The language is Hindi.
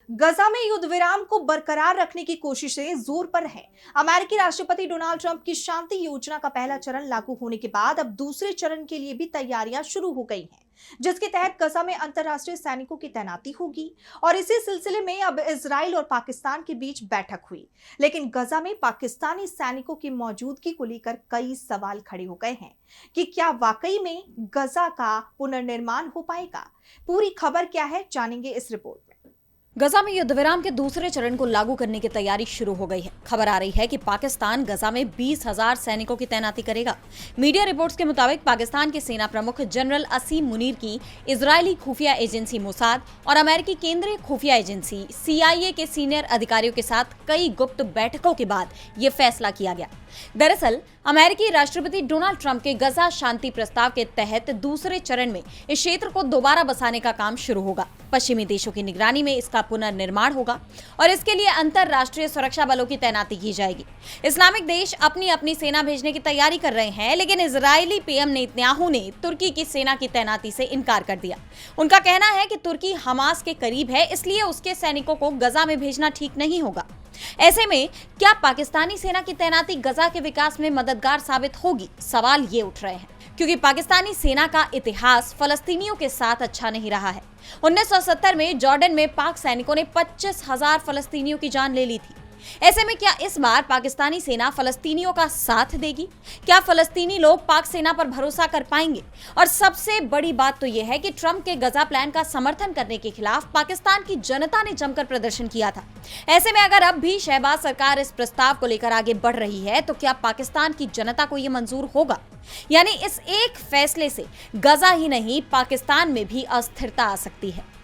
गजा में युद्ध विराम को बरकरार रखने की कोशिशें जोर पर हैं। अमेरिकी राष्ट्रपति डोनाल्ड ट्रंप की शांति योजना का पहला चरण लागू होने के बाद अब दूसरे चरण के लिए भी तैयारियां शुरू हो गई हैं, जिसके तहत गजा में अंतर्राष्ट्रीय सैनिकों की तैनाती होगी। और इसी सिलसिले में अब इजराइल और पाकिस्तान के बीच बैठक हुई, लेकिन गजा में पाकिस्तानी सैनिकों की मौजूदगी को लेकर कई सवाल खड़े हो गए हैं कि क्या वाकई में गजा का पुनर्निर्माण हो पाएगा। पूरी खबर क्या है, जानेंगे इस रिपोर्ट में। गजा में युद्धविराम के दूसरे चरण को लागू करने की तैयारी शुरू हो गई है। खबर आ रही है कि पाकिस्तान गजा में 20,000 सैनिकों की तैनाती करेगा। मीडिया रिपोर्ट्स के मुताबिक पाकिस्तान के सेना प्रमुख जनरल असीम मुनीर की इजरायली खुफिया एजेंसी मोसाद और अमेरिकी केंद्रीय खुफिया एजेंसी CIA के सीनियर अधिकारियों के साथ कई गुप्त बैठकों के बाद ये फैसला किया गया। दरअसल अमेरिकी राष्ट्रपति डोनाल्ड ट्रंप के गजा शांति प्रस्ताव के तहत दूसरे चरण में इस क्षेत्र को दोबारा बसाने का काम शुरू होगा। पश्चिमी देशों की निगरानी में इसका पुनर्निर्माण होगा और इसके लिए अंतर्राष्ट्रीय सुरक्षा बलों की तैनाती की जाएगी। इस्लामिक देश अपनी अपनी सेना भेजने की तैयारी कर रहे हैं, लेकिन इजरायली PM नेतन्याहू ने तुर्की की सेना की तैनाती से इनकार कर दिया। उनका कहना है कि तुर्की हमास के करीब है, इसलिए उसके सैनिकों को गजा में भेजना ठीक नहीं होगा। ऐसे में क्या पाकिस्तानी सेना की तैनाती गजा के विकास में मददगार साबित होगी? सवाल ये उठ रहे हैं क्योंकि पाकिस्तानी सेना का इतिहास फलस्तीनियों के साथ अच्छा नहीं रहा है। 1970 में जॉर्डन में पाक सैनिकों ने 25,000 फलस्तीनियों की जान ले ली थी। ऐसे में क्या इस बार पाकिस्तानी सेना फलस्तीनियों का साथ देगी? क्या फलस्तीनी लोग पाक सेना पर भरोसा कर पाएंगे? और सबसे बड़ी बात तो यह है कि ट्रंप के गजा प्लान का समर्थन करने के खिलाफ पाकिस्तान की जनता ने जमकर प्रदर्शन किया था। ऐसे में अगर अब भी शहबाज सरकार इस प्रस्ताव को लेकर आगे बढ़ रही है, तो क्या पाकिस्तान की जनता को यह मंजूर होगा? यानी इस एक फैसले से गजा ही नहीं, पाकिस्तान में भी अस्थिरता आ सकती है।